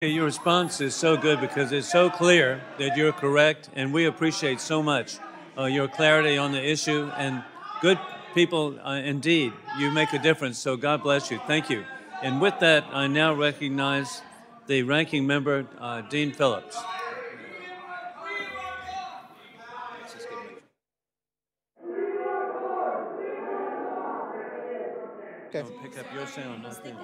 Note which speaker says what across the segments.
Speaker 1: Your response is so good because it's so clear that you're correct, and we appreciate so much your clarity on the issue. And good people, indeed, you make a difference. So God bless you. Thank you. And with that, I now recognize the ranking member, Dean Phillips. Okay. Don't pick up your sound. Nothing.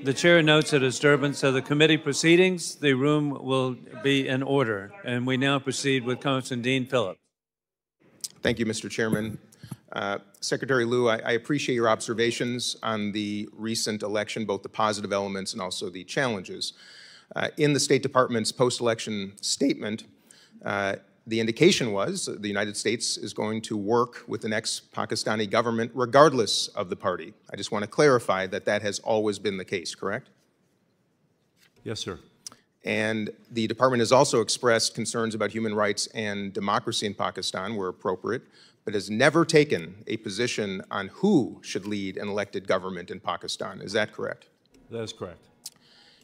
Speaker 1: The chair notes a disturbance of the committee proceedings. The room will be in order. And we now proceed with Congressman Dean Phillips.
Speaker 2: Thank you, Mr. Chairman. Secretary Liu, I appreciate your observations on the recent election, both the positive elements and also the challenges. In the State Department's post-election statement, the indication was the United States is going to work with the next Pakistani government regardless of the party. I just want to clarify that that has always been the case, correct?
Speaker 3: Yes, sir.
Speaker 2: And the department has also expressed concerns about human rights and democracy in Pakistan where appropriate, but has never taken a position on who should lead an elected government in Pakistan. Is that correct?
Speaker 3: That is correct.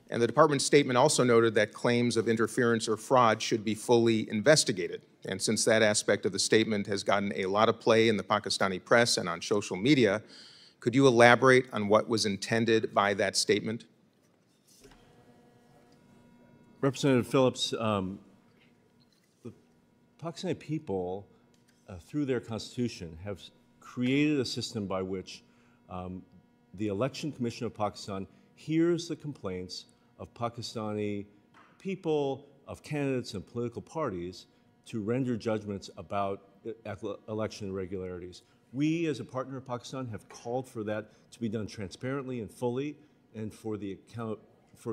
Speaker 2: And the department's statement also noted that claims of interference or fraud should be fully investigated. And since that aspect of the statement has gotten a lot of play in the Pakistani press and on social media, could you elaborate on what was intended by that statement?
Speaker 3: Representative Phillips, the Pakistani people, through their constitution, have created a system by which the Election Commission of Pakistan hears the complaints of Pakistani people, of candidates and political parties to render judgments about election irregularities. We, as a partner of Pakistan, have called for that to be done transparently and fully, and for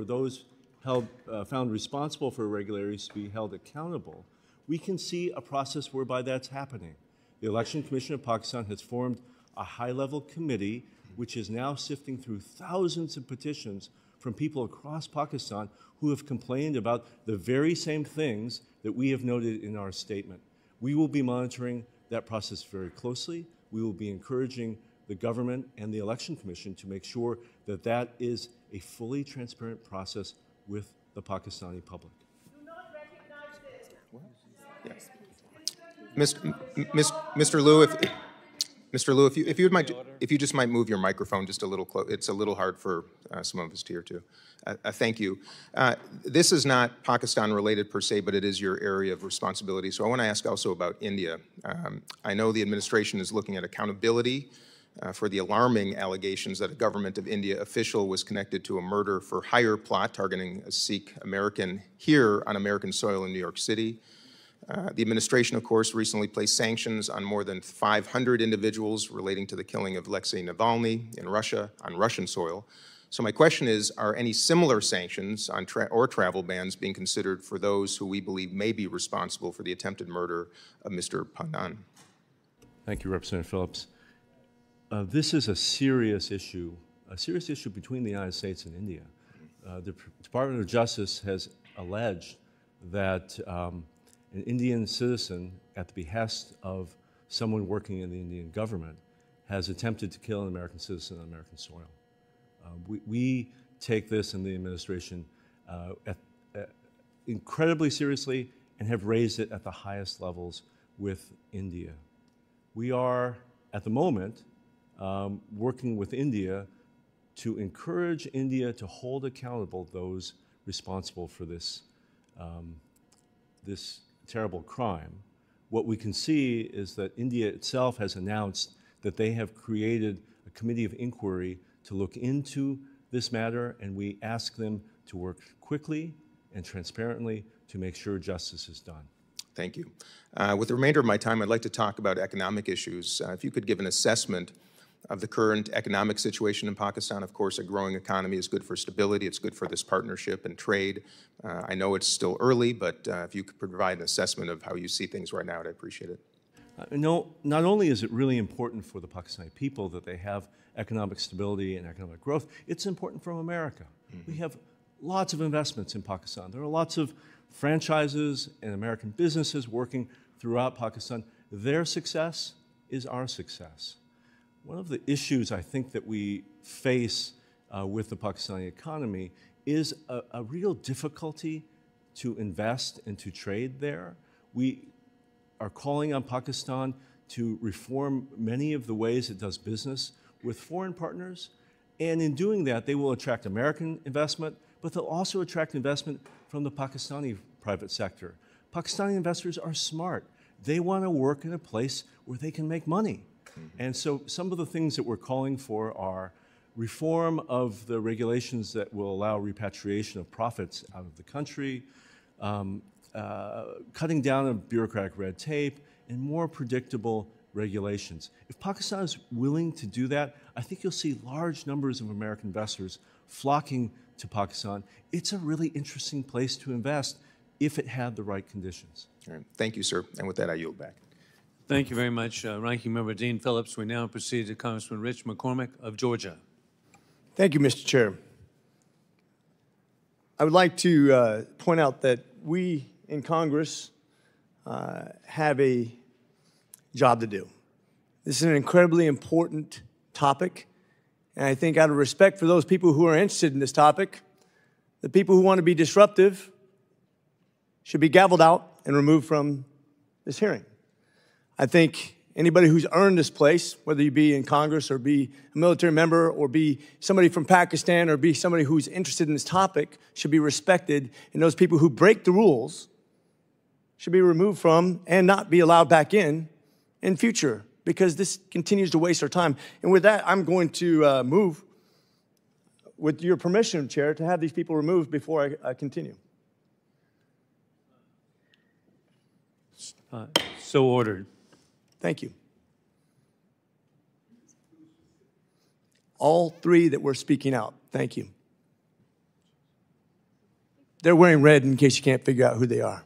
Speaker 3: those found responsible for irregularities to be held accountable. We can see a process whereby that's happening. The Election Commission of Pakistan has formed a high-level committee which is now sifting through thousands of petitions from people across Pakistan who have complained about the very same things that we have noted in our statement. We will be monitoring that process very closely. We will be encouraging the government and the Election Commission to make sure that that is a fully transparent process with the Pakistani public.
Speaker 4: Do not recognize this.
Speaker 2: Yes. Mr. Liu, Mr. Liu, if you just might move your microphone just a little close. It's a little hard for some of us to hear too. Thank you. This is not Pakistan-related per se, but it is your area of responsibility. So I want to ask also about India. I know the administration is looking at accountability for the alarming allegations that a government of India official was connected to a murder-for-hire plot targeting a Sikh American here on American soil in New York City. The administration, of course, recently placed sanctions on more than 500 individuals relating to the killing of Alexei Navalny in Russia on Russian soil. So my question is, are any similar sanctions on or travel bans being considered for those who we believe may be responsible for the attempted murder of Mr. Pandan?
Speaker 3: Thank you, Representative Phillips. This is a serious issue between the United States and India. The Department of Justice has alleged that an Indian citizen, at the behest of someone working in the Indian government, has attempted to kill an American citizen on American soil. We take this in the administration incredibly seriously and have raised it at the highest levels with India. We are, at the moment, working with India to encourage India to hold accountable those responsible for this terrible crime. What we can see is that India itself has announced that they have created a committee of inquiry to look into this matter, and we ask them to work quickly and transparently to make sure justice is done.
Speaker 2: Thank you. With the remainder of my time, I'd like to talk about economic issues. If you could give an assessment of the current economic situation in Pakistan. Of course, a growing economy is good for stability. It's good for this partnership and trade. I know it's still early, but if you could provide an assessment of how you see things right now, I'd appreciate it.
Speaker 3: No, not only is it really important for the Pakistani people that they have economic stability and economic growth, it's important for America. We have lots of investments in Pakistan. There are lots of franchises and American businesses working throughout Pakistan. Their success is our success. One of the issues I think that we face with the Pakistani economy is a real difficulty to invest and to trade there. We are calling on Pakistan to reform many of the ways it does business with foreign partners. And in doing that, they will attract American investment, but they'll also attract investment from the Pakistani private sector. Pakistani investors are smart. They want to work in a place where they can make money. And so some of the things that we're calling for are reform of the regulations that will allow repatriation of profits out of the country, cutting down on bureaucratic red tape, and more predictable regulations. If Pakistan is willing to do that, I think you'll see large numbers of American investors flocking to Pakistan. It's a really interesting place to invest if it had the right conditions.
Speaker 2: All right. Thank you, sir. And with that, I yield back.
Speaker 1: Thank you very much, Ranking Member Dean Phillips. We now proceed to Congressman Rich McCormick of Georgia.
Speaker 5: Thank you, Mr. Chair. I would like to point out that we in Congress have a job to do. This is an incredibly important topic, and I think out of respect for those people who are interested in this topic, the people who want to be disruptive should be gavelled out and removed from this hearing. I think anybody who's earned this place, whether you be in Congress or be a military member or be somebody from Pakistan or be somebody who's interested in this topic, should be respected, and those people who break the rules should be removed from and not be allowed back in future, because this continues to waste our time. And with that, I'm going to move, with your permission, Chair, to have these people removed before I continue.
Speaker 1: So ordered.
Speaker 5: Thank you. All three that were speaking out, thank you. They're wearing red in case you can't figure out who they are.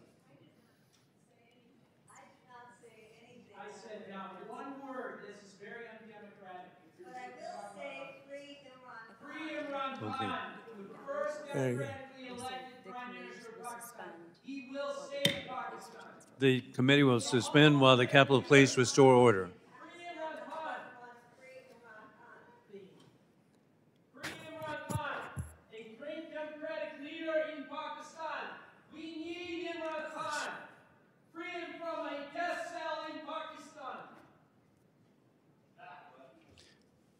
Speaker 6: I said not one word. This is very undemocratic.
Speaker 4: But I will say free Imran Khan.
Speaker 6: Free Imran Khan, the first
Speaker 5: There you go.
Speaker 6: democratically elected Prime Minister of Pakistan. He will save Pakistan.
Speaker 1: The committee will suspend while the Capitol Police restore order.
Speaker 6: Free Imran Khan.
Speaker 4: Free Imran Khan.
Speaker 6: Free Imran Khan, a great democratic leader in Pakistan. We need Imran Khan. Free him from a death cell in Pakistan.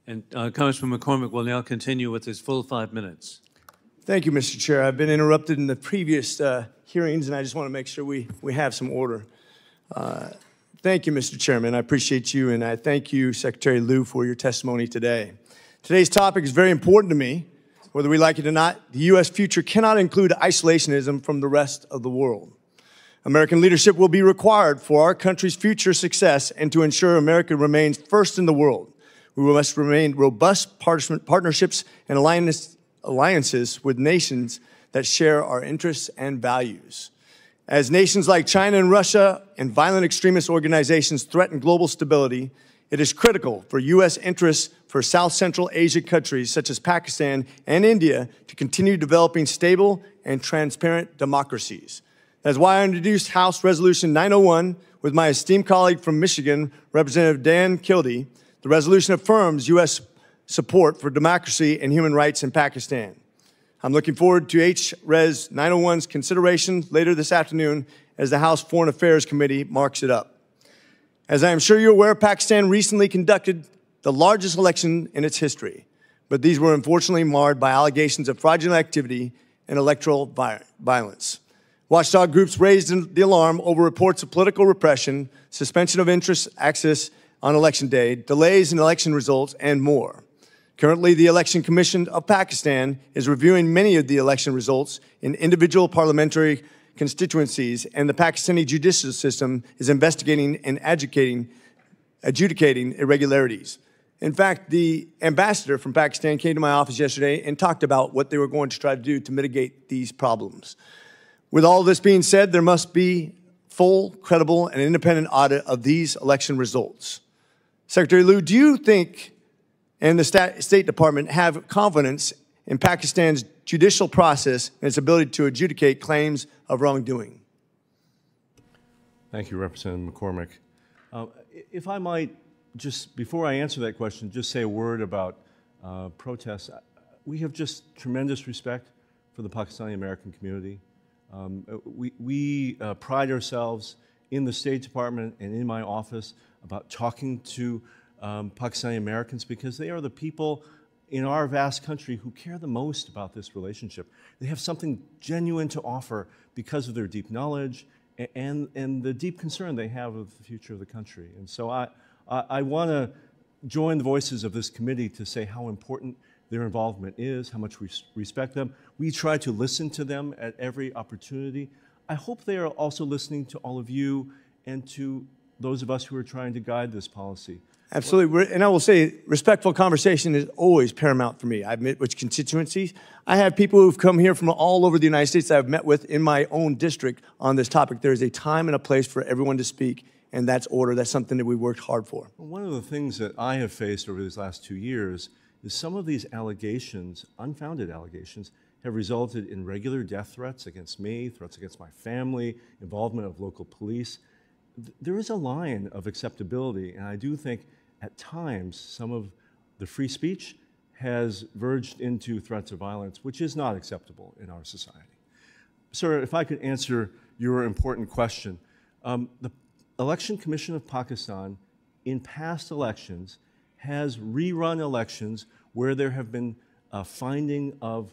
Speaker 1: And Congressman McCormick will now continue with his full 5 minutes.
Speaker 5: Thank you, Mr. Chair. I've been interrupted in the previous hearings, and I just want to make sure we have some order. Thank you, Mr. Chairman. I appreciate you, and I thank you, Secretary Liu, for your testimony today. Today's topic is very important to me. Whether we like it or not, the U.S. future cannot include isolationism from the rest of the world. American leadership will be required for our country's future success and to ensure America remains first in the world. We must remain robust partnerships and alliances with nations that share our interests and values. As nations like China and Russia and violent extremist organizations threaten global stability, it is critical for U.S. interests for South Central Asia countries such as Pakistan and India to continue developing stable and transparent democracies. That's why I introduced House Resolution 901 with my esteemed colleague from Michigan, Representative Dan Kildee. The resolution affirms U.S. support for democracy and human rights in Pakistan. I'm looking forward to H.Res. 901's consideration later this afternoon as the House Foreign Affairs Committee marks it up. As I am sure you're aware, Pakistan recently conducted the largest election in its history, but these were unfortunately marred by allegations of fraudulent activity and electoral violence. Watchdog groups raised the alarm over reports of political repression, suspension of interest access on Election Day, delays in election results, and more. Currently, the Election Commission of Pakistan is reviewing many of the election results in individual parliamentary constituencies, and the Pakistani judicial system is investigating and adjudicating irregularities. In fact, the ambassador from Pakistan came to my office yesterday and talked about what they were going to try to do to mitigate these problems. With all this being said, there must be full, credible, and independent audit of these election results. Secretary Liu, do you think and the State Department have confidence in Pakistan's judicial process and its ability to adjudicate claims of wrongdoing?
Speaker 3: Thank you, Representative McCormick. If I might, just before I answer that question, just say a word about protests. We have just tremendous respect for the Pakistani American community. We pride ourselves in the State Department and in my office about talking to Pakistani Americans because they are the people in our vast country who care the most about this relationship. They have something genuine to offer because of their deep knowledge and the deep concern they have of the future of the country. And so I want to join the voices of this committee to say how important their involvement is, how much we respect them. We try to listen to them at every opportunity. I hope they are also listening to all of you and to those of us who are trying to guide this policy.
Speaker 5: Absolutely. And I will say, respectful conversation is always paramount for me. I've met with constituencies. I have people who've come here from all over the United States that I've met with in my own district on this topic. There is a time and a place for everyone to speak, and that's order. That's something that we worked hard for.
Speaker 3: One of the things that I have faced over these last 2 years is some of these allegations, unfounded allegations, have resulted in regular death threats against me, threats against my family, involvement of local police. There is a line of acceptability, and I do think at times some of the free speech has verged into threats of violence, which is not acceptable in our society. Sir, if I could answer your important question. The Election Commission of Pakistan in past elections has rerun elections where there have been a finding of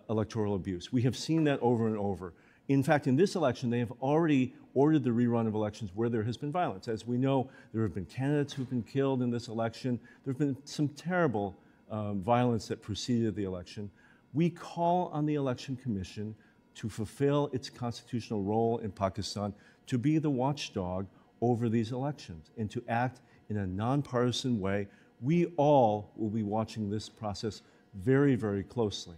Speaker 3: electoral abuse. We have seen that over and over. In fact, in this election, they have already ordered the rerun of elections where there has been violence. As we know, there have been candidates who've been killed in this election. There have been some terrible violence that preceded the election. We call on the Election Commission to fulfill its constitutional role in Pakistan, to be the watchdog over these elections and to act in a nonpartisan way. We all will be watching this process very, very closely.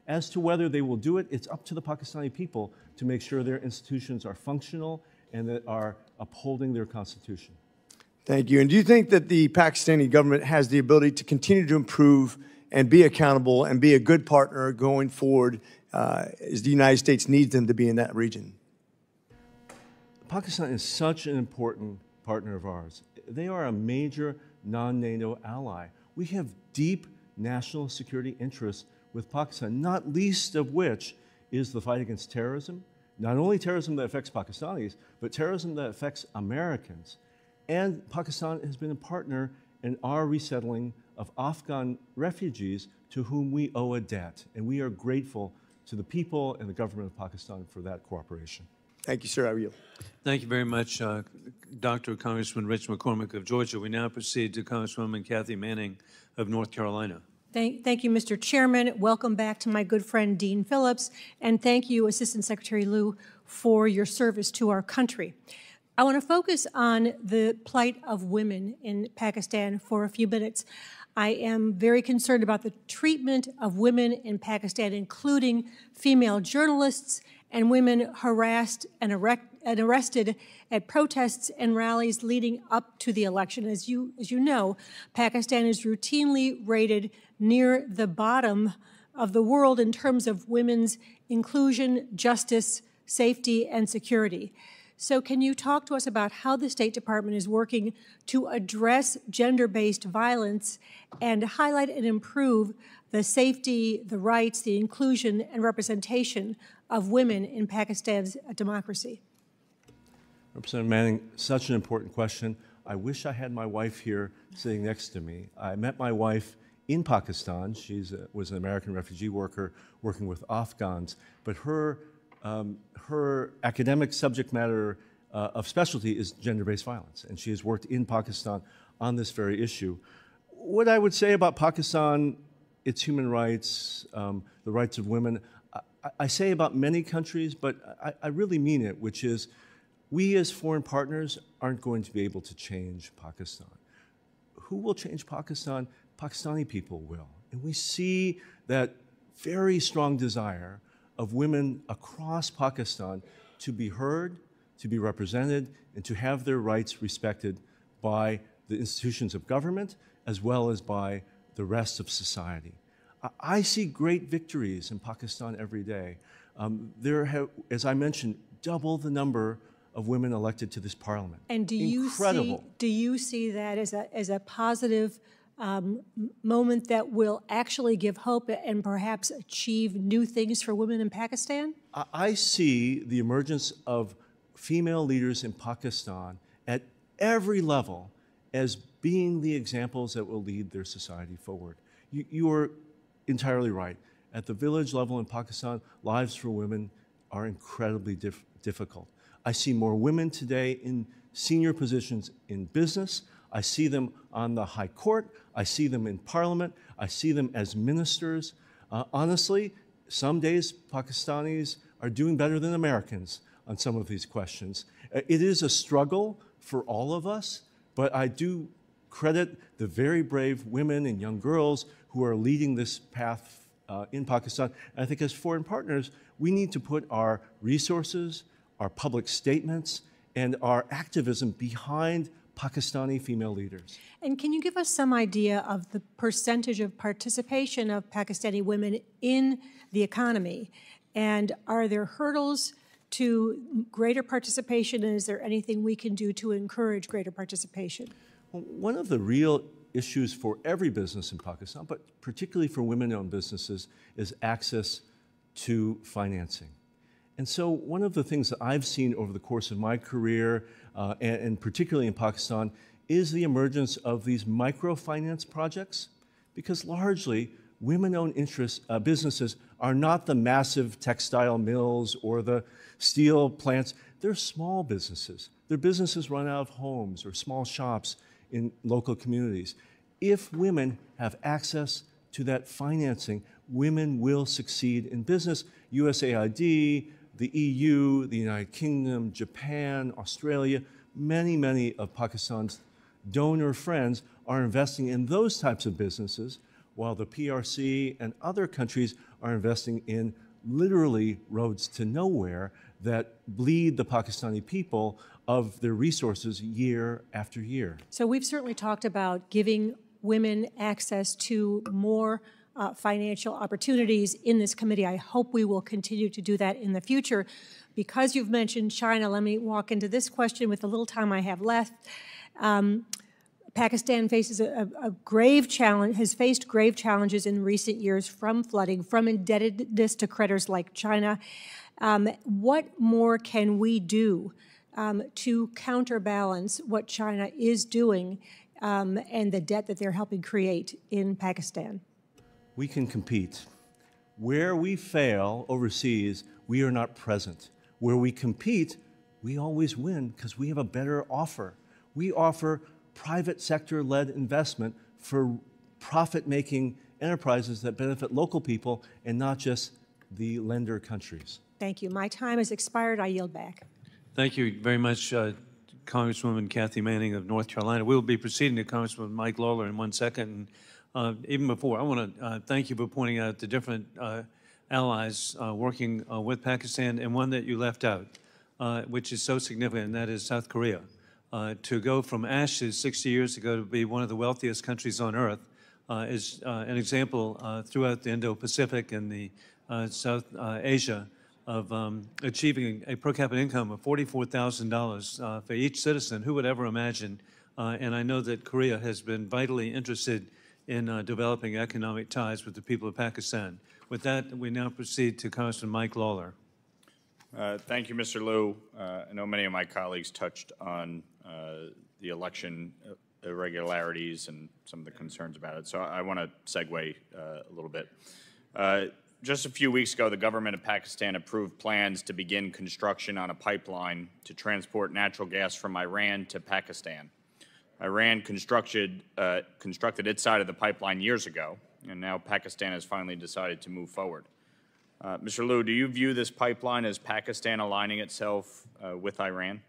Speaker 3: As to whether they will do it, it's up to the Pakistani people to make sure their institutions are functional and that are upholding their constitution.
Speaker 5: Thank you. And do you think that the Pakistani government has the ability to continue to improve and be accountable and be a good partner going forward as the United States needs them to be in that region?
Speaker 3: Pakistan is such an important partner of ours. They are a major non-NATO ally. We have deep national security interests with Pakistan, not least of which is the fight against terrorism, not only terrorism that affects Pakistanis, but terrorism that affects Americans. And Pakistan has been a partner in our resettling of Afghan refugees to whom we owe a debt. And we are grateful to the people and the government of Pakistan for that cooperation.
Speaker 5: Thank you, sir. I yield.
Speaker 1: Thank you very much, Dr. Congressman Rich McCormick of Georgia. We now proceed to Congresswoman Kathy Manning of North Carolina.
Speaker 7: Thank you, Mr. Chairman. Welcome back to my good friend, Dean Phillips. And thank you, Assistant Secretary Liu, for your service to our country. I want to focus on the plight of women in Pakistan for a few minutes. I am very concerned about the treatment of women in Pakistan, including female journalists and women harassed and arrested at protests and rallies leading up to the election. As you know, Pakistan is routinely rated near the bottom of the world in terms of women's inclusion, justice, safety, and security. So can you talk to us about how the State Department is working to address gender-based violence and highlight and improve the safety, the rights, the inclusion, and representation of women in Pakistan's democracy?
Speaker 3: Representative Manning, such an important question. I wish I had my wife here sitting next to me. I met my wife in Pakistan. She was an American refugee worker working with Afghans, but her academic subject matter of specialty is gender-based violence, and she has worked in Pakistan on this very issue. What I would say about Pakistan, its human rights, the rights of women, I say about many countries, but I really mean it, which is we as foreign partners aren't going to be able to change Pakistan. Who will change Pakistan? Pakistani people will. And we see that very strong desire of women across Pakistan to be heard, to be represented and to have their rights respected by the institutions of government as well as by the rest of society. I see great victories in Pakistan every day. There have, as I mentioned, double the number of women elected to this parliament.
Speaker 7: And do
Speaker 3: Incredible.
Speaker 7: you see that as a positive moment that will actually give hope and perhaps achieve new things for women in Pakistan?
Speaker 3: I see the emergence of female leaders in Pakistan at every level as being the examples that will lead their society forward. You are entirely right. At the village level in Pakistan, lives for women are incredibly difficult. I see more women today in senior positions in business. I see them on the high court. I see them in parliament. I see them as ministers. Honestly, some days Pakistanis are doing better than Americans on some of these questions. It is a struggle for all of us, but I do credit the very brave women and young girls who are leading this path in Pakistan. And I think as foreign partners, we need to put our resources, our public statements, and our activism behind Pakistani female leaders.
Speaker 7: And can you give us some idea of the percentage of participation of Pakistani women in the economy? And are there hurdles to greater participation, and is there anything we can do to encourage greater participation?
Speaker 3: Well, one of the real issues for every business in Pakistan, but particularly for women-owned businesses, is access to financing. And so one of the things that I've seen over the course of my career, and particularly in Pakistan, is the emergence of these microfinance projects, because largely women-owned businesses are not the massive textile mills or the steel plants. They're small businesses. They're businesses run out of homes or small shops in local communities. If women have access to that financing, women will succeed in business. USAID, the EU, the United Kingdom, Japan, Australia, many of Pakistan's donor friends are investing in those types of businesses, while the PRC and other countries are investing in literally roads to nowhere that bleed the Pakistani people of their resources year after year.
Speaker 7: So we've certainly talked about giving women access to more financial opportunities in this committee. I hope we will continue to do that in the future. Because you've mentioned China, let me walk into this question with the little time I have left. Pakistan faces a grave challenge, has faced grave challenges in recent years from flooding, from indebtedness to creditors like China. What more can we do to counterbalance what China is doing and the debt that they're helping create in Pakistan?
Speaker 3: We can compete. Where we fail overseas, we are not present. Where we compete, we always win because we have a better offer. We offer private sector-led investment for profit-making enterprises that benefit local people and not just the lender countries.
Speaker 7: Thank you. My time has expired. I yield back.
Speaker 1: Thank you very much, Congresswoman Kathy Manning of North Carolina. We'll be proceeding to Congressman Mike Lawler in 1 second. Even before, I want to thank you for pointing out the different allies working with Pakistan, and one that you left out, which is so significant, and that is South Korea. To go from ashes 60 years ago to be one of the wealthiest countries on earth is an example throughout the Indo-Pacific and the South Asia of achieving a per capita income of $44,000 for each citizen. Who would ever imagine? And I know that Korea has been vitally interested in developing economic ties with the people of Pakistan. With that, we now proceed to Congressman Mike Lawler.
Speaker 8: Thank you, Mr. Liu. I know many of my colleagues touched on the election irregularities and some of the concerns about it, so I want to segue a little bit. Just a few weeks ago, the government of Pakistan approved plans to begin construction on a pipeline to transport natural gas from Iran to Pakistan. Iran constructed its side of the pipeline years ago, and now Pakistan has finally decided to move forward. Mr. Liu, do you view this pipeline as Pakistan aligning itself with Iran?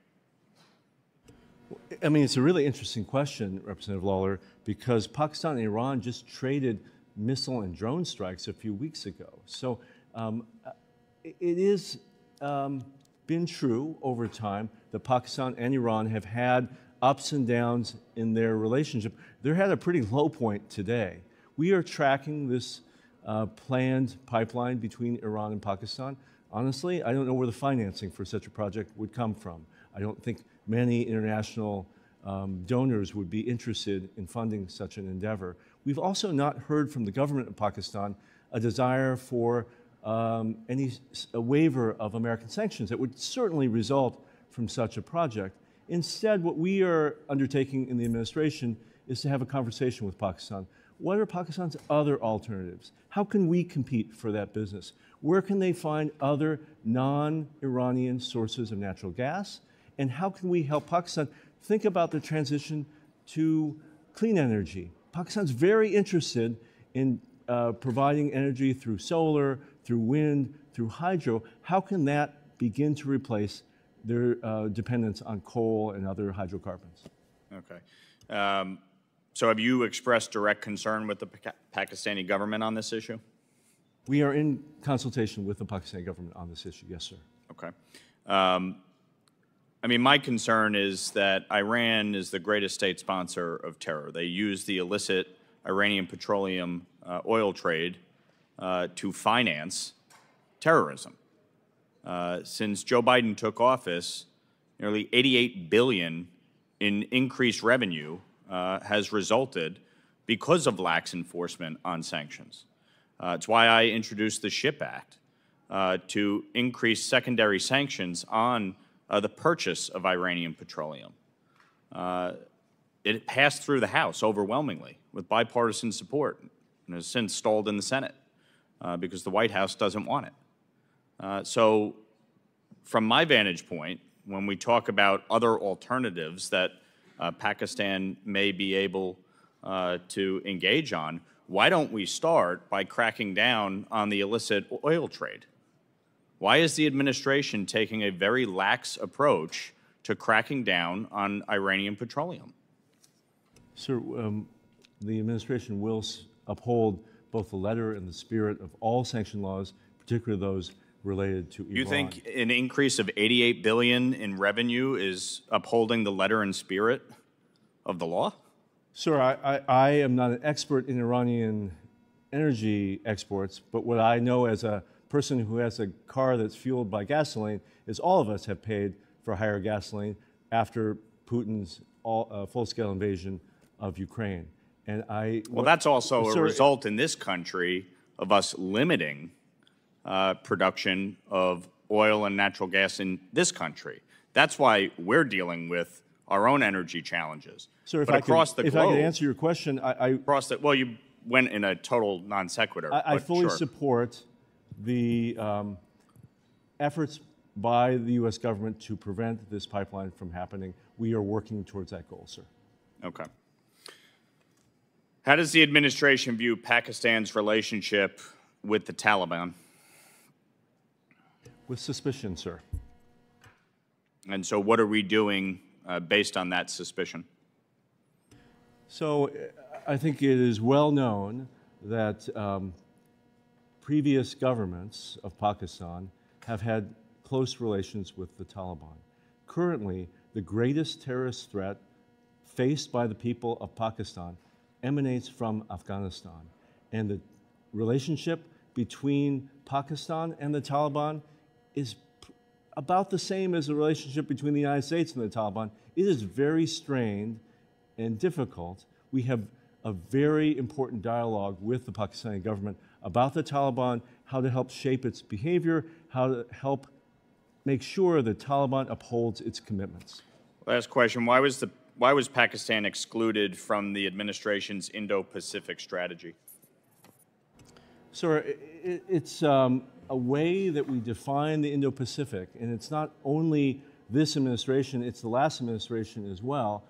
Speaker 3: I mean, it's a really interesting question, Representative Lawler, because Pakistan and Iran just traded missile and drone strikes a few weeks ago. So it is been true over time that Pakistan and Iran have had ups and downs in their relationship. They're at a pretty low point today. We are tracking this planned pipeline between Iran and Pakistan. Honestly, I don't know where the financing for such a project would come from. I don't think many international donors would be interested in funding such an endeavor. We've also not heard from the government of Pakistan a desire for a waiver of American sanctions that would certainly result from such a project. Instead, what we are undertaking in the administration is to have a conversation with Pakistan. What are Pakistan's other alternatives? How can we compete for that business? Where can they find other non-Iranian sources of natural gas? And how can we help Pakistan think about the transition to clean energy? Pakistan's very interested in providing energy through solar, through wind, through hydro. How can that begin to replace their dependence on coal and other hydrocarbons?
Speaker 8: Okay. So have you expressed direct concern with the Pakistani government on this issue?
Speaker 3: We are in consultation with the Pakistani government on this issue, yes, sir.
Speaker 8: Okay. I mean, my concern is that Iran is the greatest state sponsor of terror. They use the illicit Iranian petroleum oil trade to finance terrorism. Since Joe Biden took office, nearly $88 billion in increased revenue has resulted because of lax enforcement on sanctions. It's why I introduced the SHIP Act to increase secondary sanctions on the purchase of Iranian petroleum. It passed through the House overwhelmingly with bipartisan support and has since stalled in the Senate because the White House doesn't want it. So from my vantage point, when we talk about other alternatives that Pakistan may be able to engage on, why don't we start by cracking down on the illicit oil trade? Why is the administration taking a very lax approach to cracking down on Iranian petroleum?
Speaker 3: Sir, the administration will uphold both the letter and the spirit of all sanction laws, particularly those related to Iran.
Speaker 8: You think an increase of $88 billion in revenue is upholding the letter and spirit of the law?
Speaker 3: Sir, I am not an expert in Iranian energy exports, but what I know as a person who has a car that's fueled by gasoline is all of us have paid for higher gasoline after Putin's full-scale invasion of Ukraine. And
Speaker 8: well, that's also a result in this country of us limiting production of oil and natural gas in this country. That's why we're dealing with our own energy challenges.
Speaker 3: Sir, if
Speaker 8: but
Speaker 3: I could answer your question,
Speaker 8: well, you went in a total non sequitur.
Speaker 3: I fully support the efforts by the U.S. government to prevent this pipeline from happening. We are working towards that goal, sir.
Speaker 8: Okay. How does the administration view Pakistan's relationship with the Taliban?
Speaker 3: With suspicion, sir.
Speaker 8: And so what are we doing based on that suspicion?
Speaker 3: So I think it is well known that previous governments of Pakistan have had close relations with the Taliban. Currently, the greatest terrorist threat faced by the people of Pakistan emanates from Afghanistan. And the relationship between Pakistan and the Taliban is about the same as the relationship between the United States and the Taliban. It is very strained and difficult. We have a very important dialogue with the Pakistani government about the Taliban, how to help shape its behavior, how to help make sure the Taliban upholds its commitments.
Speaker 8: Last question, why was Pakistan excluded from the administration's Indo-Pacific strategy?
Speaker 3: Sir, it's a way that we define the Indo-Pacific, and it's not only this administration, it's the last administration as well.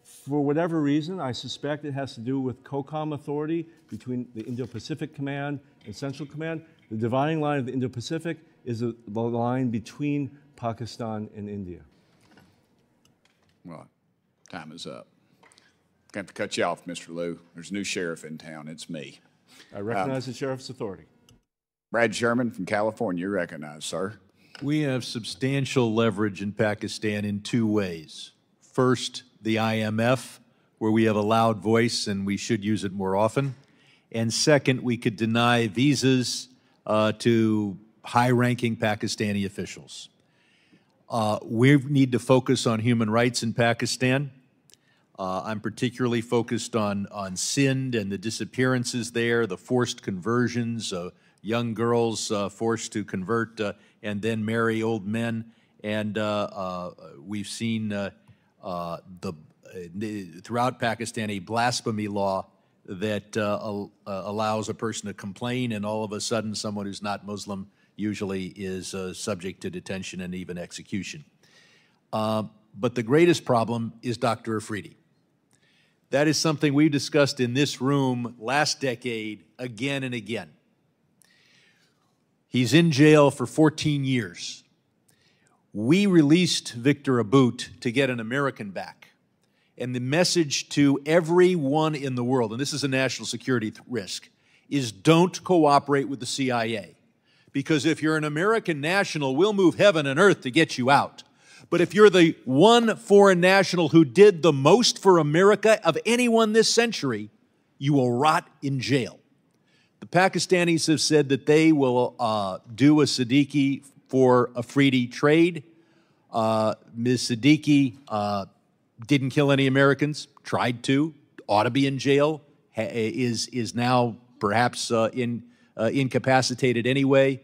Speaker 3: For whatever reason, I suspect it has to do with COCOM authority between the Indo-Pacific Command and Central Command. The dividing line of the Indo-Pacific is the line between Pakistan and India.
Speaker 9: Well, time is up. I have to cut you off, Mr. Liu. There's a new sheriff in town. It's me.
Speaker 3: I recognize the sheriff's authority.
Speaker 9: Brad Sherman from California, you're recognized, sir.
Speaker 10: We have substantial leverage in Pakistan in two ways. First, the IMF, where we have a loud voice and we should use it more often. And second, we could deny visas to high-ranking Pakistani officials. We need to focus on human rights in Pakistan. I'm particularly focused on Sindh and the disappearances there, the forced conversions, young girls forced to convert and then marry old men. And we've seen throughout Pakistan a blasphemy law that allows a person to complain, and all of a sudden someone who's not Muslim usually is subject to detention and even execution. But the greatest problem is Dr. Afridi. That is something we discussed in this room last decade again and again. He's in jail for 14 years. We released Victor Aboud to get an American back. And the message to everyone in the world, and this is a national security risk, is don't cooperate with the CIA. Because if you're an American national, we'll move heaven and earth to get you out. But if you're the one foreign national who did the most for America of anyone this century, you will rot in jail. The Pakistanis have said that they will do a Siddiqui for Afridi trade. Ms. Siddiqui didn't kill any Americans, tried to, ought to be in jail, is now perhaps incapacitated anyway.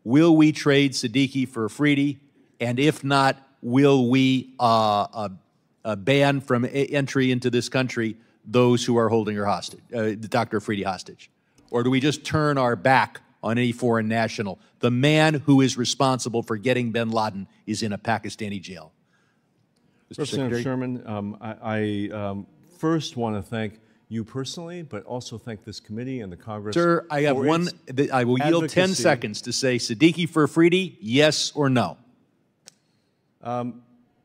Speaker 10: Will we trade Siddiqui for Afridi? And if not, will we ban from entry into this country those who are holding her hostage, Dr. Afridi hostage? Or do we just turn our back on any foreign national? The man who is responsible for getting bin Laden is in a Pakistani jail.
Speaker 3: Representative Sherman, I first want to thank you personally, but also thank this committee and the Congress.
Speaker 10: Sir, I have one. I will yield 10 seconds to say Siddiqui for Afridi, yes or no.
Speaker 3: Mr.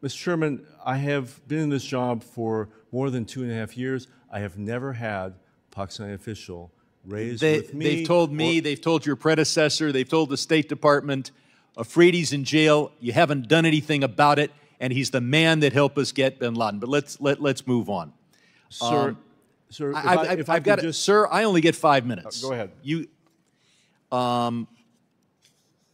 Speaker 3: Sherman, I have been in this job for more than 2.5 years. I have never had a Pakistani official raise with me.
Speaker 10: They've told me, they've told your predecessor, they've told the State Department, Afridi's in jail, you haven't done anything about it, and he's the man that helped us get bin Laden. But let's move on.
Speaker 3: Sir, if I could just...
Speaker 10: Sir, I only get 5 minutes.
Speaker 3: Go ahead.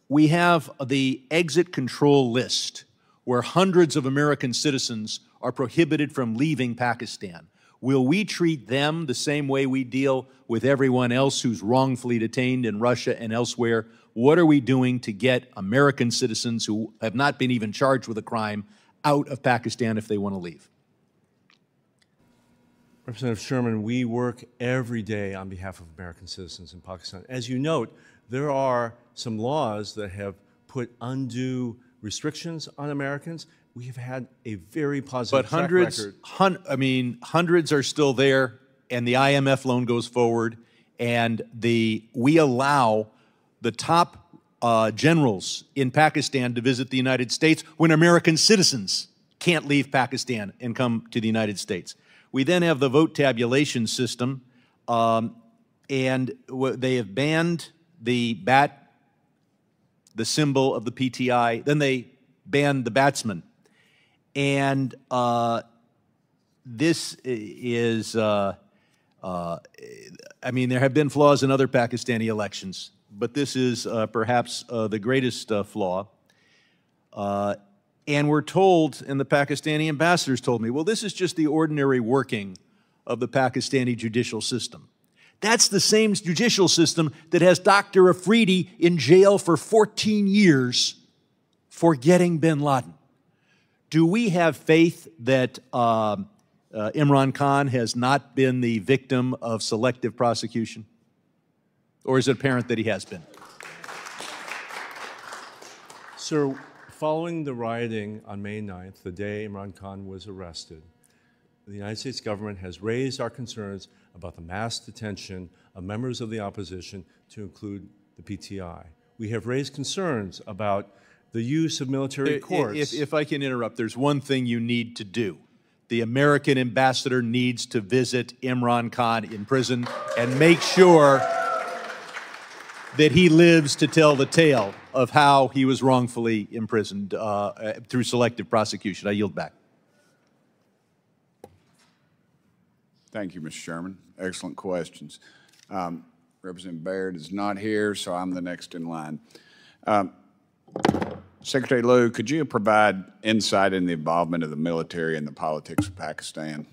Speaker 10: We have the exit control list where hundreds of American citizens are prohibited from leaving Pakistan. Will we treat them the same way we deal with everyone else who's wrongfully detained in Russia and elsewhere? What are we doing to get American citizens who have not been even charged with a crime out of Pakistan if they want to leave?
Speaker 3: Representative Sherman, we work every day on behalf of American citizens in Pakistan. As you note, there are some laws that have put undue restrictions on Americans. We have had a very positive track record.
Speaker 10: Hundreds are still there, and the IMF loan goes forward, and we allow the top generals in Pakistan to visit the United States when American citizens can't leave Pakistan and come to the United States. We then have the vote tabulation system, and they have banned the bat, the symbol of the PTI. Then they banned the batsman. And this is, there have been flaws in other Pakistani elections, but this is perhaps the greatest flaw. And we're told, and the Pakistani ambassadors told me, well, this is just the ordinary working of the Pakistani judicial system. That's the same judicial system that has Dr. Afridi in jail for 14 years for getting bin Laden. Do we have faith that Imran Khan has not been the victim of selective prosecution? Or is it apparent that he has been?
Speaker 3: Sir, following the rioting on May 9th, the day Imran Khan was arrested, the United States government has raised our concerns about the mass detention of members of the opposition, to include the PTI. We have raised concerns about the use of military courts.
Speaker 10: If I can interrupt, there's one thing you need to do. The American ambassador needs to visit Imran Khan in prison and make sure that he lives to tell the tale. of how he was wrongfully imprisoned through selective prosecution. I yield back.
Speaker 9: Thank you, Mr. Chairman. Excellent questions. Representative Baird is not here, so I'm the next in line. Secretary Lew, could you provide insight in the involvement of the military in the politics of Pakistan?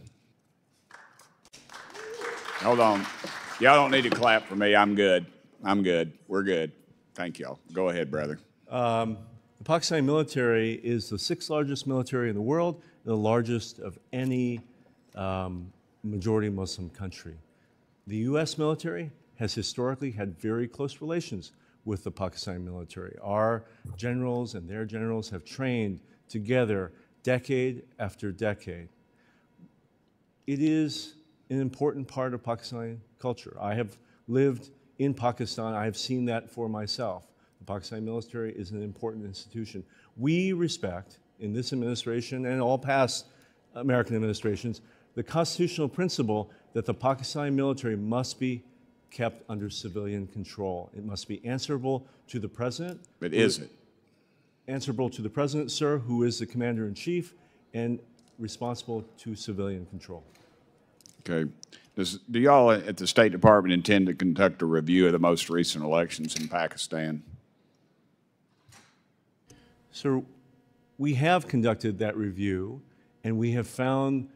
Speaker 9: Hold on. Y'all don't need to clap for me. I'm good. I'm good. We're good. Thank y'all. Go ahead, brother.
Speaker 3: The Pakistani military is the 6th largest military in the world, the largest of any majority Muslim country. The U.S. military has historically had very close relations with the Pakistani military. Our generals and their generals have trained together decade after decade. It is an important part of Pakistani culture. I have lived in Pakistan. I have seen that for myself. The Pakistani military is an important institution. We respect, in this administration and all past American administrations, the constitutional principle that the Pakistani military must be kept under civilian control. It must be answerable to the president.
Speaker 9: But is it?
Speaker 3: Answerable to the president, sir, who is the commander-in-chief, and responsible to civilian control.
Speaker 9: Okay. Do y'all at the State Department intend to conduct a review of the most recent elections in Pakistan?
Speaker 3: Sir, we have conducted that review, and we have found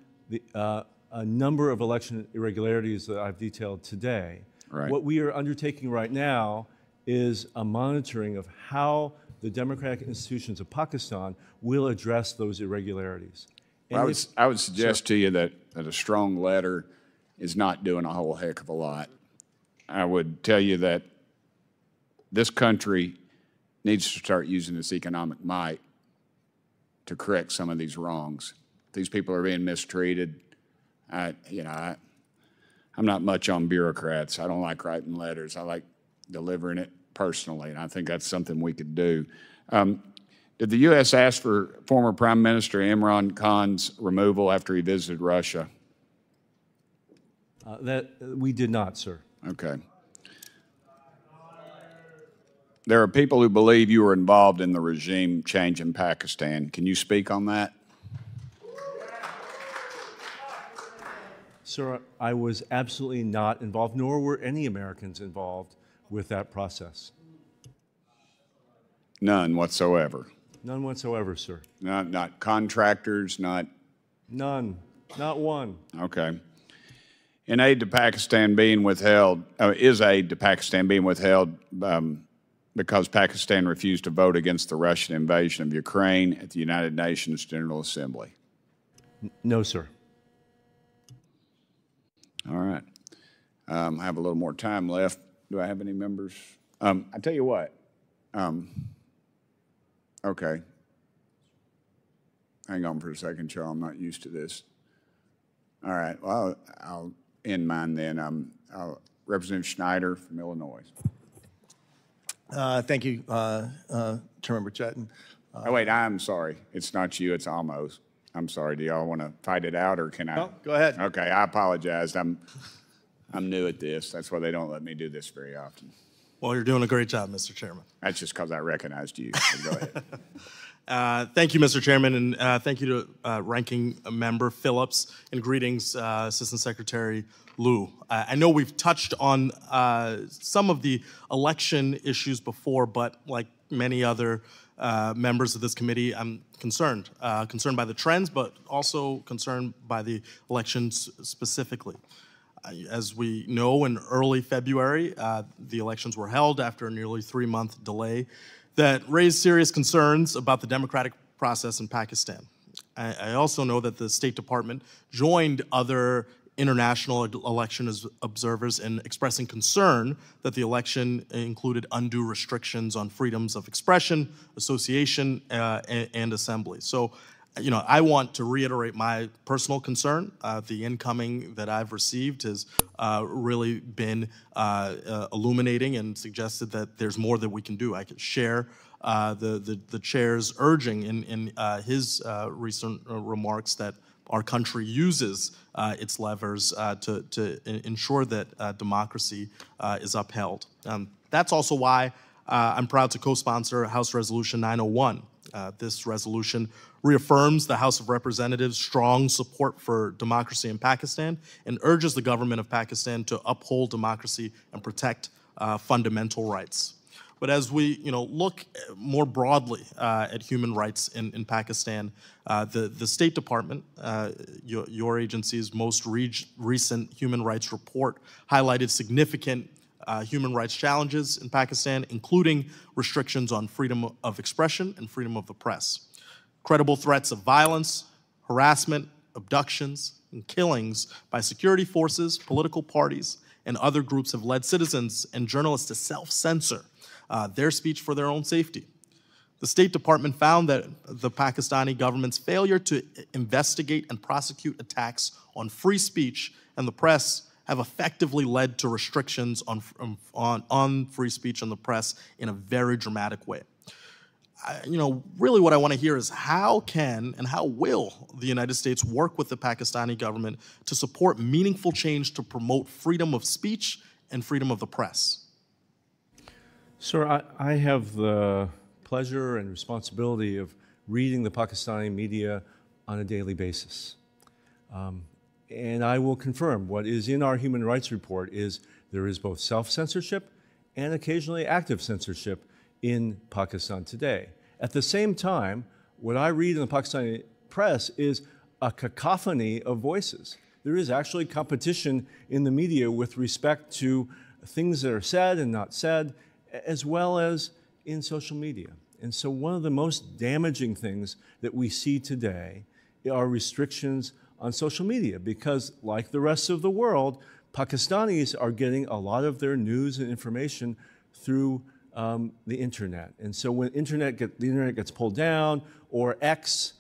Speaker 3: a number of election irregularities that I've detailed today.
Speaker 9: Right.
Speaker 3: What we are undertaking right now is a monitoring of how the democratic institutions of Pakistan will address those irregularities.
Speaker 9: Well, I would suggest to you that a strong letter is not doing a whole heck of a lot. I would tell you that this country needs to start using its economic might to correct some of these wrongs. These people are being mistreated. I'm not much on bureaucrats. I don't like writing letters. I like delivering it personally, and I think that's something we could do. Did the U.S. ask for former Prime Minister Imran Khan's removal after he visited Russia?
Speaker 3: That we did not, sir.
Speaker 9: Okay. There are people who believe you were involved in the regime change in Pakistan. Can you speak on that?
Speaker 3: Sir, I was absolutely not involved, nor were any Americans involved with that process.
Speaker 9: None whatsoever.
Speaker 3: None whatsoever, sir.
Speaker 9: Not contractors, not...
Speaker 3: None. Not one.
Speaker 9: Okay. In aid to Pakistan being withheld, is aid to Pakistan being withheld because Pakistan refused to vote against the Russian invasion of Ukraine at the United Nations General Assembly?
Speaker 3: No, sir.
Speaker 9: All right. I have a little more time left. Do I have any members? I tell you what. Okay. Hang on for a second, Charles. I'm not used to this. All right. Well, I'll end mine then. Representative Schneider from Illinois.
Speaker 11: Thank you, Chairman Burchett.
Speaker 9: Oh, wait, I'm sorry. It's not you, it's Almost. I'm sorry. Do y'all want to fight it out, or can I?
Speaker 11: No, go ahead.
Speaker 9: Okay, I apologize. I'm new at this. That's why they don't let me do this very often.
Speaker 11: Well, you're doing a great job, Mr. Chairman.
Speaker 9: That's just because I recognized you. So go ahead.
Speaker 11: Thank you, Mr. Chairman, and thank you to Ranking Member Phillips, and greetings, Assistant Secretary Lew. I know we've touched on some of the election issues before, but like many other members of this committee, I'm concerned by the trends, but also concerned by the elections specifically. As we know, in early February, the elections were held after a nearly 3-month delay that raised serious concerns about the democratic process in Pakistan. I also know that the State Department joined other international election observers in expressing concern that the election included undue restrictions on freedoms of expression, association, and assembly. So, you know, I want to reiterate my personal concern. The incoming that I've received has really been illuminating and suggested that there's more that we can do. I could share the chair's urging in his recent remarks that our country uses its levers to ensure that democracy is upheld. That's also why I'm proud to co-sponsor House Resolution 901. This resolution reaffirms the House of Representatives' strong support for democracy in Pakistan and urges the government of Pakistan to uphold democracy and protect fundamental rights. But as we look more broadly at human rights in Pakistan, the State Department, your agency's most recent human rights report, highlighted significant human rights challenges in Pakistan, including restrictions on freedom of expression and freedom of the press. Credible threats of violence, harassment, abductions, and killings by security forces, political parties, and other groups have led citizens and journalists to self-censor their speech for their own safety. The State Department found that the Pakistani government's failure to investigate and prosecute attacks on free speech and the press have effectively led to restrictions on free speech and the press in a very dramatic way. Really what I want to hear is how can and how will the United States work with the Pakistani government to support meaningful change to promote freedom of speech and freedom of the press?
Speaker 3: Sir, I have the pleasure and responsibility of reading the Pakistani media on a daily basis. And I will confirm what is in our human rights report is there is both self-censorship and occasionally active censorship in Pakistan today. At the same time, what I read in the Pakistani press is a cacophony of voices. There is actually competition in the media with respect to things that are said and not said, as well as in social media. And so one of the most damaging things that we see today are restrictions on social media because, like the rest of the world, Pakistanis are getting a lot of their news and information through the internet. And so when the internet gets pulled down or X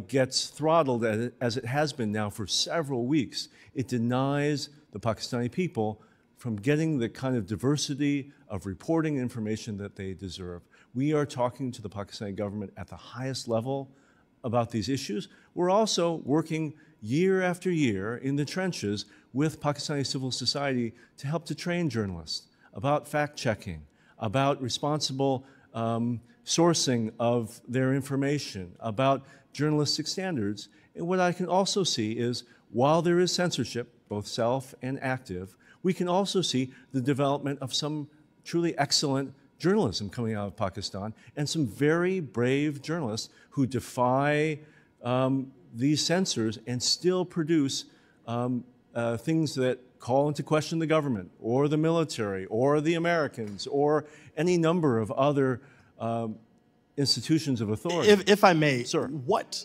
Speaker 3: gets throttled as it has been now for several weeks, it denies the Pakistani people from getting the kind of diversity of reporting information that they deserve. We are talking to the Pakistani government at the highest level about these issues. We're also working year after year in the trenches with Pakistani civil society to help to train journalists about fact-checking, about responsible sourcing of their information, about journalistic standards. And what I can also see is, while there is censorship, both self and active, we can also see the development of some truly excellent journalism coming out of Pakistan and some very brave journalists who defy these censors and still produce things that call into question the government or the military or the Americans or any number of other institutions of authority.
Speaker 11: If I may,
Speaker 3: sir,
Speaker 11: what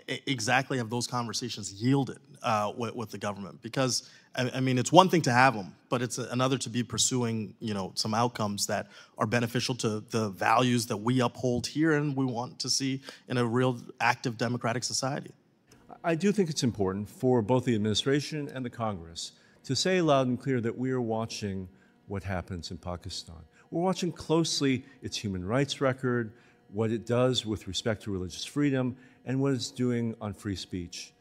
Speaker 11: exactly have those conversations yielded with the government? Because I mean, it's one thing to have them, but it's another to be pursuing, some outcomes that are beneficial to the values that we uphold here and we want to see in a real active democratic society.
Speaker 3: I do think it's important for both the administration and the Congress to say loud and clear that we are watching what happens in Pakistan. We're watching closely its human rights record, what it does with respect to religious freedom, and what it's doing on free speech.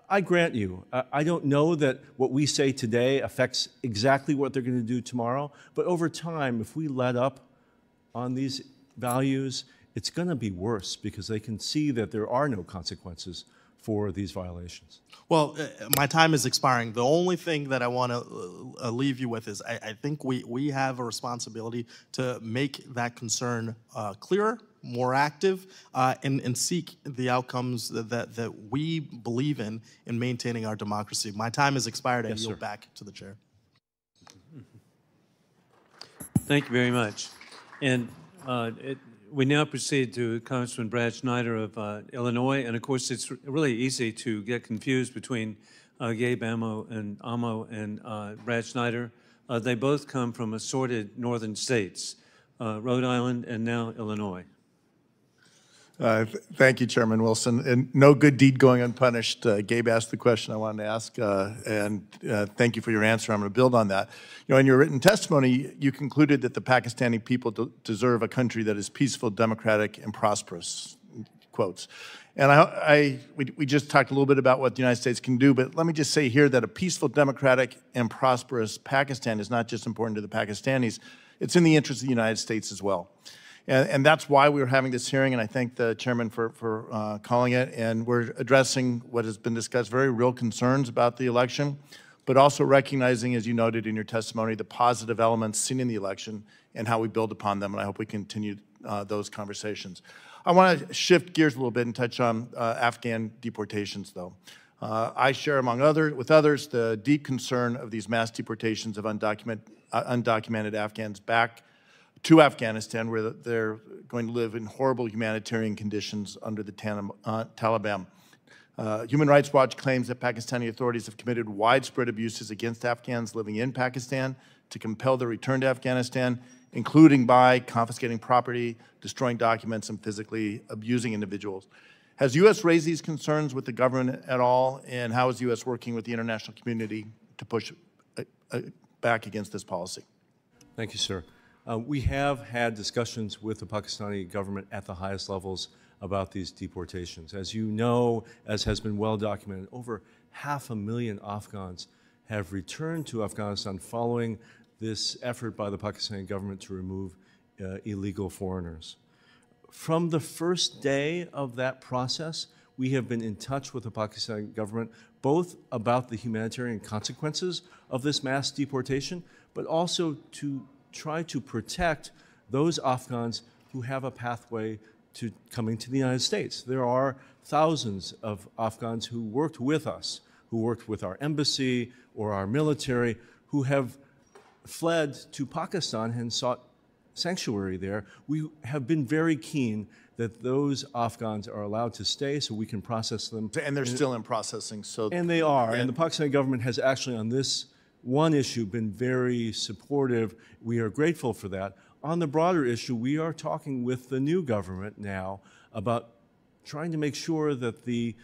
Speaker 3: I grant you, I don't know that what we say today affects exactly what they're going to do tomorrow, but over time, if we let up on these values, it's going to be worse because they can see that there are no consequences for these violations.
Speaker 11: Well, my time is expiring. The only thing that I want to leave you with is I think we have a responsibility to make that concern clearer, more active, and seek the outcomes that we believe in maintaining our democracy. My time has expired. I yield back to the chair.
Speaker 1: Thank you very much. And we now proceed to Congressman Brad Schneider of Illinois. And of course, it's really easy to get confused between Gabe Amo and Brad Schneider. They both come from assorted northern states, Rhode Island and now Illinois.
Speaker 12: Thank you, Chairman Wilson. And no good deed going unpunished. Gabe asked the question I wanted to ask, and thank you for your answer. I'm going to build on that. In your written testimony, you concluded that the Pakistani people deserve a country that is peaceful, democratic, and prosperous. quotes. And we just talked a little bit about what the United States can do, but let me just say here that a peaceful, democratic, and prosperous Pakistan is not just important to the Pakistanis, it's in the interest of the United States as well. And that's why we're having this hearing, and I thank the chairman for calling it. And we're addressing what has been discussed, very real concerns about the election, but also recognizing, as you noted in your testimony, the positive elements seen in the election and how we build upon them, and I hope we continue those conversations. I want to shift gears a little bit and touch on Afghan deportations, though. I share, with others, the deep concern of these mass deportations of undocumented Afghans back to Afghanistan, where they're going to live in horrible humanitarian conditions under the Taliban. Human Rights Watch claims that Pakistani authorities have committed widespread abuses against Afghans living in Pakistan to compel their return to Afghanistan, including by confiscating property, destroying documents, and physically abusing individuals. Has U.S. raised these concerns with the government at all, and how is U.S. working with the international community to push back against this policy?
Speaker 3: Thank you, sir. We have had discussions with the Pakistani government at the highest levels about these deportations. As you know, as has been well documented, over 500,000 Afghans have returned to Afghanistan following this effort by the Pakistani government to remove illegal foreigners. From the first day of that process, we have been in touch with the Pakistani government, both about the humanitarian consequences of this mass deportation, but also to try to protect those Afghans who have a pathway to coming to the United States. There are thousands of Afghans who worked with us, who worked with our embassy or our military, who have fled to Pakistan and sought sanctuary there. We have been very keen that those Afghans are allowed to stay so we can process them.
Speaker 12: And they're still in processing.
Speaker 3: And they are. And the Pakistani government has actually, on this one issue, been very supportive. We are grateful for that. On the broader issue, we are talking with the new government now about trying to make sure that the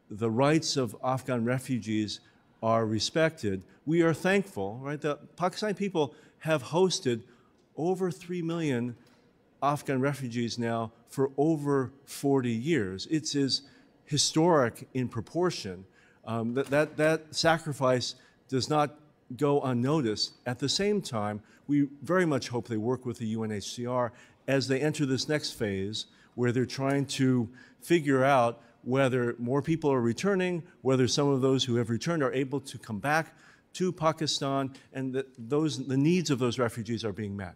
Speaker 3: rights of Afghan refugees are respected. We are thankful, right? The Pakistani people have hosted over 3 million Afghan refugees now for over 40 years. It's as historic in proportion. That sacrifice does not go unnoticed. At the same time, we very much hope they work with the UNHCR as they enter this next phase where they're trying to figure out whether more people are returning, whether some of those who have returned are able to come back to Pakistan, and that the needs of those refugees are being met.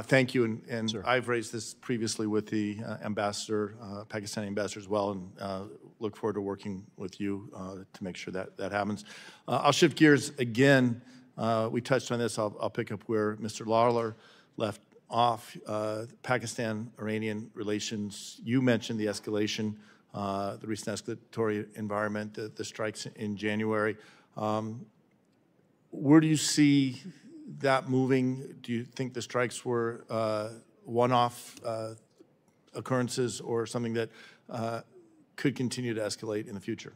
Speaker 12: Thank you, and I've raised this previously with the ambassador, Pakistani ambassador as well, and look forward to working with you to make sure that happens. I'll shift gears again. We touched on this. I'll pick up where Mr. Lawler left off. Pakistan-Iranian relations. You mentioned the escalation, the recent escalatory environment, the strikes in January. Where do you see that moving? Do you think the strikes were one-off occurrences or something that could continue to escalate in the future?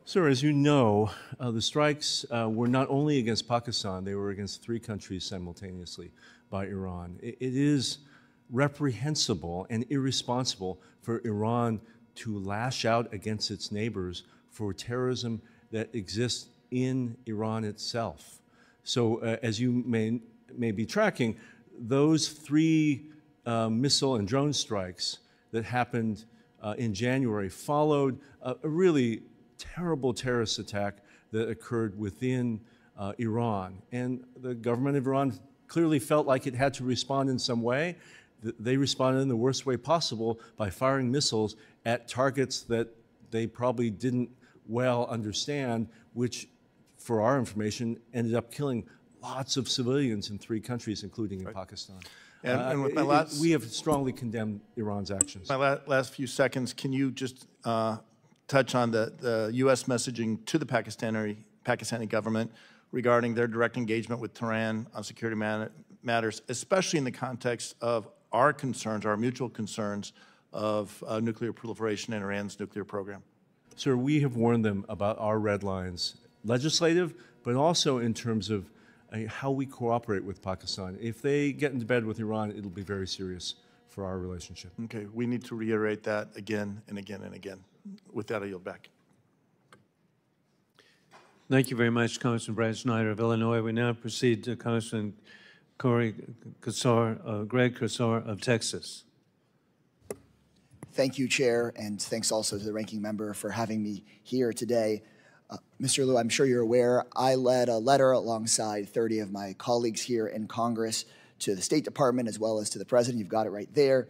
Speaker 3: Sir, as you know, the strikes were not only against Pakistan, they were against 3 countries simultaneously by Iran. It is reprehensible and irresponsible for Iran to lash out against its neighbors for terrorism that exists in Iran itself. So as you may be tracking, those 3 missile and drone strikes that happened in January followed a really terrible terrorist attack that occurred within Iran. And the government of Iran clearly felt like it had to respond in some way. They responded in the worst way possible by firing missiles at targets that they probably didn't well understand, which, for our information, ended up killing lots of civilians in 3 countries, including in Pakistan.
Speaker 12: And with my
Speaker 3: we have strongly condemned Iran's actions.
Speaker 12: My last few seconds, can you just touch on the U.S. messaging to the Pakistani government regarding their direct engagement with Tehran on security matters, especially in the context of our concerns, our mutual concerns of nuclear proliferation and Iran's nuclear program?
Speaker 3: Sir, we have warned them about our red lines, legislative, but also in terms of how we cooperate with Pakistan. If they get into bed with Iran, it'll be very serious for our relationship.
Speaker 12: Okay, we need to reiterate that again and again and again. With that, I yield back.
Speaker 1: Thank you very much, Congressman Brad Schneider of Illinois. We now proceed to Congressman Greg Casar of Texas.
Speaker 13: Thank you, Chair, and thanks also to the ranking member for having me here today. Mr. Liu, I'm sure you're aware, I led a letter alongside 30 of my colleagues here in Congress to the State Department as well as to the President. You've got it right there.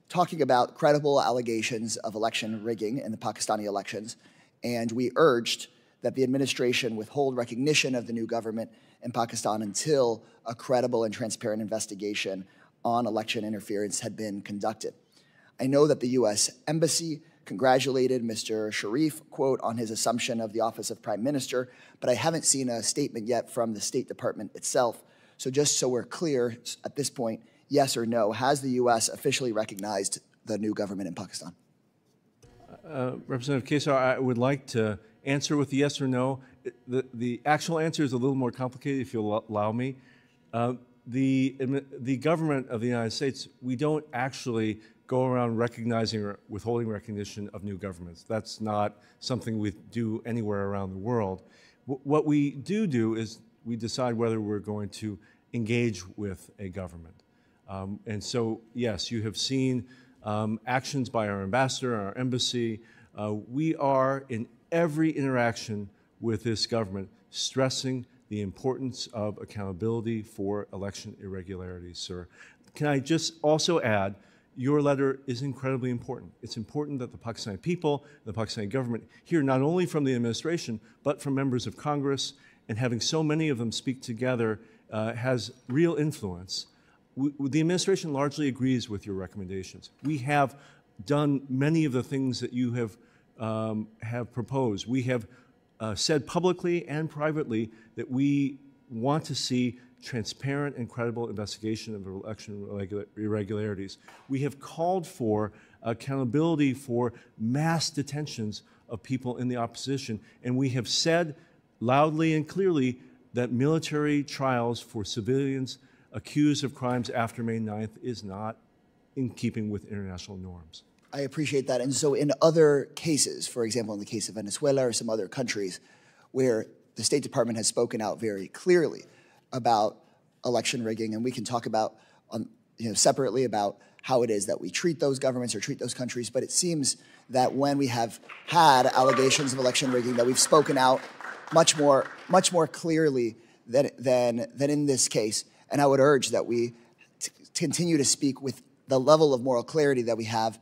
Speaker 13: Talking about credible allegations of election rigging in the Pakistani elections, and we urged that the administration withhold recognition of the new government in Pakistan until a credible and transparent investigation on election interference had been conducted. I know that the U.S. Embassy congratulated Mr. Sharif, quote, on his assumption of the office of Prime Minister, but I haven't seen a statement yet from the State Department itself. So just so we're clear at this point, yes or no, has the U.S. officially recognized the new government in Pakistan?
Speaker 3: Representative Casar, I would like to answer with a yes or no. The actual answer is a little more complicated, if you'll allow me. The government of the United States, we don't actually go around recognizing or withholding recognition of new governments. That's not something we do anywhere around the world. What we do is we decide whether we're going to engage with a government. And so, yes, you have seen actions by our ambassador, our embassy. We are, in every interaction with this government, stressing the importance of accountability for election irregularities, sir. Can I just also add, your letter is incredibly important. It's important that the Pakistani people, the Pakistani government hear not only from the administration, but from members of Congress, and having so many of them speak together has real influence. The administration largely agrees with your recommendations. We have done many of the things that you have proposed. We have said publicly and privately that we want to see transparent and credible investigation of election irregularities. We have called for accountability for mass detentions of people in the opposition, and we have said loudly and clearly that military trials for civilians accused of crimes after May 9th is not in keeping with international norms.
Speaker 13: I appreciate that. And so in other cases, for example, in the case of Venezuela or some other countries where the State Department has spoken out very clearly about election rigging, and we can talk about separately about how it is that we treat those governments or treat those countries, but it seems that when we have had allegations of election rigging that we've spoken out much more clearly than in this case. And I would urge that we continue to speak with the level of moral clarity that we have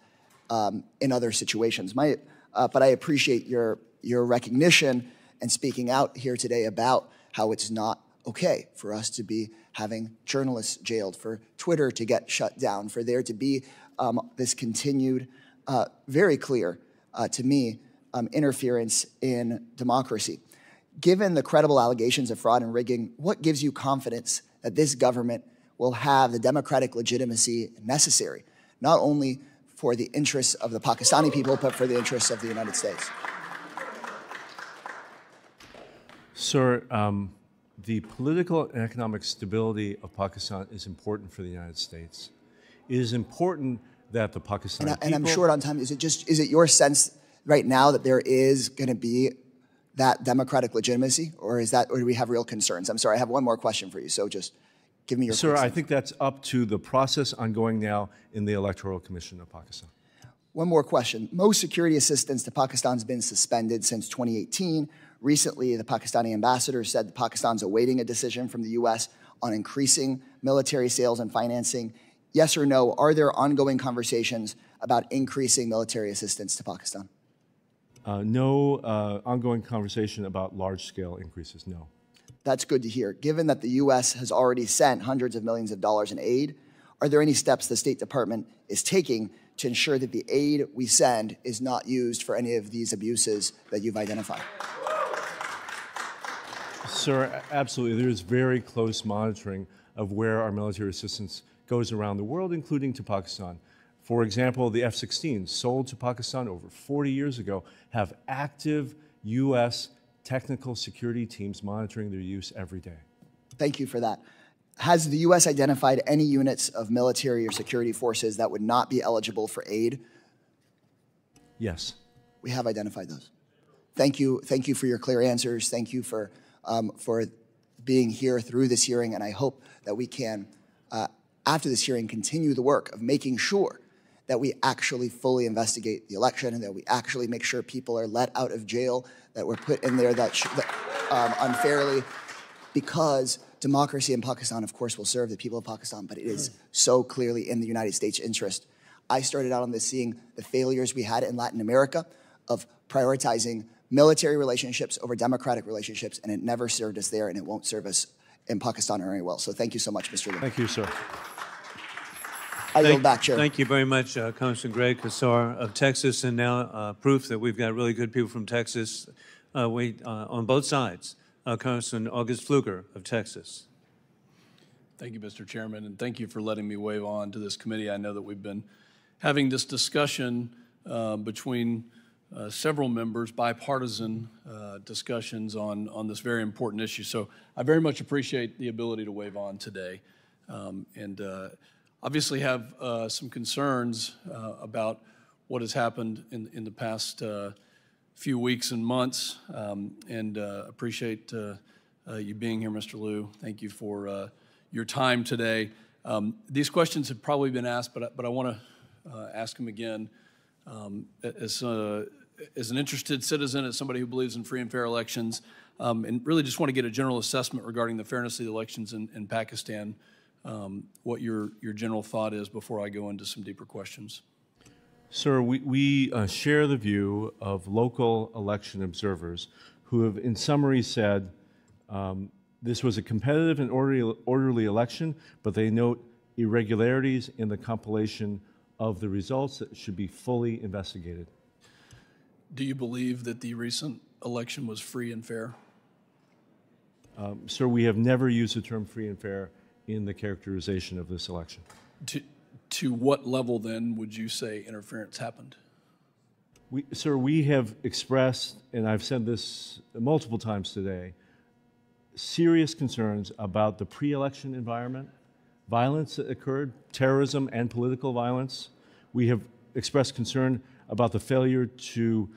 Speaker 13: in other situations. But I appreciate your recognition and speaking out here today about how it's not okay for us to be having journalists jailed, for Twitter to get shut down, for there to be this continued, very clear to me, interference in democracy. Given the credible allegations of fraud and rigging, what gives you confidence that this government will have the democratic legitimacy necessary, not only for the interests of the Pakistani people, but for the interests of the United States?
Speaker 3: Sir, the political and economic stability of Pakistan is important for the United States. It is important that the Pakistani people...
Speaker 13: And I'm short on time. Is it your sense right now that there is going to be that democratic legitimacy, or do we have real concerns? I'm sorry, I have one more question for you, so just give me your...
Speaker 3: Sir, I think that's up to the process ongoing now in the Electoral Commission of Pakistan.
Speaker 13: One more question. Most security assistance to Pakistan has been suspended since 2018. Recently, the Pakistani ambassador said that Pakistan's awaiting a decision from the U.S. on increasing military sales and financing. Yes or no, are there ongoing conversations about increasing military assistance to Pakistan?
Speaker 3: No ongoing conversation about large-scale increases, no.
Speaker 13: That's good to hear. Given that the U.S. has already sent hundreds of millions of dollars in aid, are there any steps the State Department is taking to ensure that the aid we send is not used for any of these abuses that you've identified?
Speaker 3: Sir, absolutely. There is very close monitoring of where our military assistance goes around the world, including to Pakistan. For example, the F-16s sold to Pakistan over 40 years ago have active U.S. technical security teams monitoring their use every day.
Speaker 13: Thank you for that. has the U.S. identified any units of military or security forces that would not be eligible for aid?
Speaker 3: Yes.
Speaker 13: We have identified those. Thank you for your clear answers. Thank you for being here through this hearing, and I hope that we can, after this hearing, continue the work of making sure that we actually fully investigate the election and that we actually make sure people are let out of jail that were put in there that unfairly, because democracy in Pakistan, of course, will serve the people of Pakistan, but it is so clearly in the United States' interest. I started out on this seeing the failures we had in Latin America of prioritizing military relationships over democratic relationships, and it never served us there, and it won't serve us in Pakistan very well. So thank you so much, Mr. Liu.
Speaker 3: Thank you, sir.
Speaker 13: I yield back, Chair.
Speaker 1: Thank you very much, Congressman Greg Casar of Texas, and now proof that we've got really good people from Texas on both sides. Congressman August Pfluger of Texas.
Speaker 14: Thank you, Mr. Chairman, and thank you for letting me wave on to this committee. I know that we've been having this discussion between several members, bipartisan discussions on this very important issue. So I very much appreciate the ability to wave on today, and obviously have some concerns about what has happened in the past few weeks and months, and appreciate you being here, Mr. Liu. Thank you for your time today. These questions have probably been asked, but I want to ask them again. As an interested citizen, as somebody who believes in free and fair elections, and really just want to get a general assessment regarding the fairness of the elections in Pakistan, what your general thought is before I go into some deeper questions.
Speaker 3: Sir, we share the view of local election observers who have, in summary, said this was a competitive and orderly election, but they note irregularities in the compilation of the results that should be fully investigated.
Speaker 14: Do you believe that the recent election was free and fair?
Speaker 3: Sir, we have never used the term free and fair in the characterization of this election.
Speaker 14: To what level, then, would you say interference happened?
Speaker 3: Sir, we have expressed, and I've said this multiple times today, serious concerns about the pre-election environment, violence that occurred, terrorism and political violence. We have expressed concern about the failure to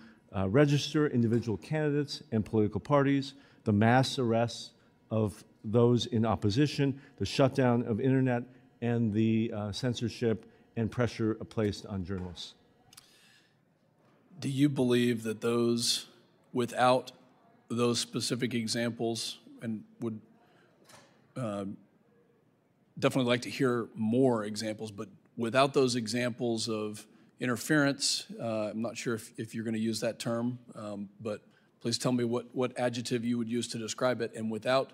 Speaker 3: register individual candidates and political parties, the mass arrests of those in opposition, the shutdown of internet, and the censorship and pressure placed on journalists.
Speaker 14: Do you believe that those, without those specific examples, and would definitely like to hear more examples, but without those examples of interference, I'm not sure if you're going to use that term, but please tell me what adjective you would use to describe it, and without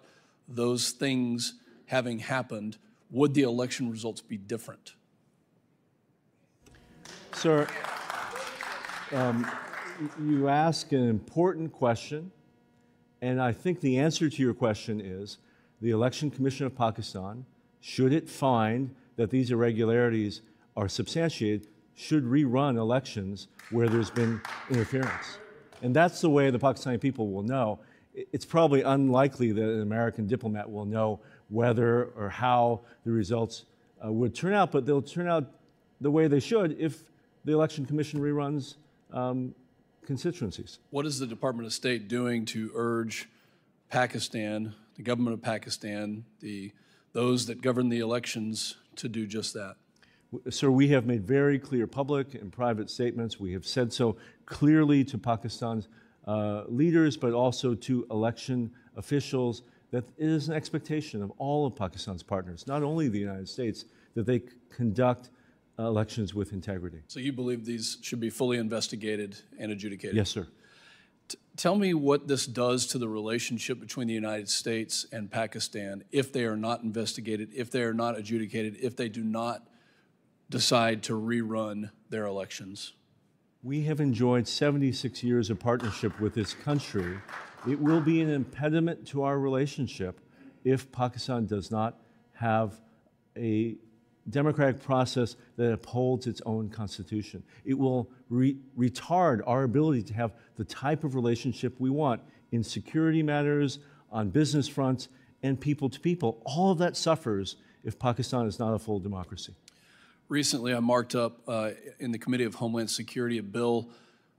Speaker 14: those things having happened, would the election results be different?
Speaker 3: Sir, you ask an important question, and I think the answer to your question is the Election Commission of Pakistan, should it find that these irregularities are substantiated, should rerun elections where there's been interference. And that's the way the Pakistani people will know. It's probably unlikely that an American diplomat will know whether or how the results would turn out, but they'll turn out the way they should if the Election Commission reruns constituencies.
Speaker 14: What is the Department of State doing to urge Pakistan, the government of Pakistan, those that govern the elections, to do just that?
Speaker 3: Sir, we have made very clear public and private statements. We have said so clearly to Pakistan's leaders, but also to election officials, that it is an expectation of all of Pakistan's partners, not only the United States, that they conduct elections with integrity.
Speaker 14: So you believe these should be fully investigated and adjudicated?
Speaker 3: Yes, sir.
Speaker 14: Tell me what this does to the relationship between the United States and Pakistan if they are not investigated, if they are not adjudicated, if they do not decide to rerun their elections.
Speaker 3: We have enjoyed 76 years of partnership with this country. It will be an impediment to our relationship if Pakistan does not have a democratic process that upholds its own constitution. It will retard our ability to have the type of relationship we want in security matters, on business fronts, and people to people. All of that suffers if Pakistan is not a full democracy.
Speaker 14: Recently, I marked up in the Committee of Homeland Security a bill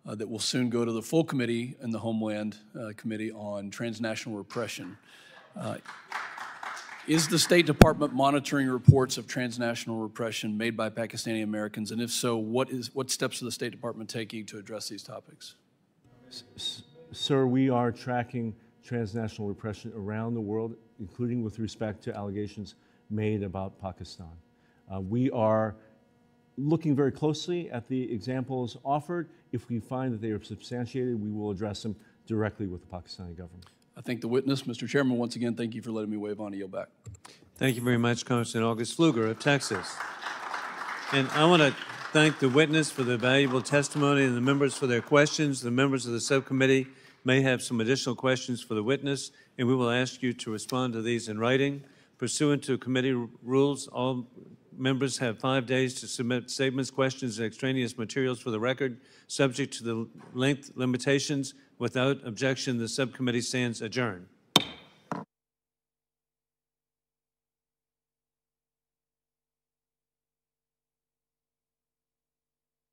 Speaker 14: that will soon go to the full committee in the Homeland Committee on transnational repression. Is the State Department monitoring reports of transnational repression made by Pakistani Americans? And if so, what steps is the State Department taking to address these topics?
Speaker 3: Sir, we are tracking transnational repression around the world, including with respect to allegations made about Pakistan. We are looking very closely at the examples offered. If we find that they are substantiated, we will address them directly with the Pakistani government.
Speaker 14: I thank the witness. Mr. Chairman, once again, thank you for letting me wave on. I yield back.
Speaker 1: Thank you very much, Congressman August Pfluger of Texas. And I want to thank the witness for the valuable testimony and the members for their questions. The members of the subcommittee may have some additional questions for the witness, and we will ask you to respond to these in writing. Pursuant to committee rules, all members have 5 days to submit statements, questions, and extraneous materials for the record, subject to the length limitations. Without objection, the subcommittee stands adjourned.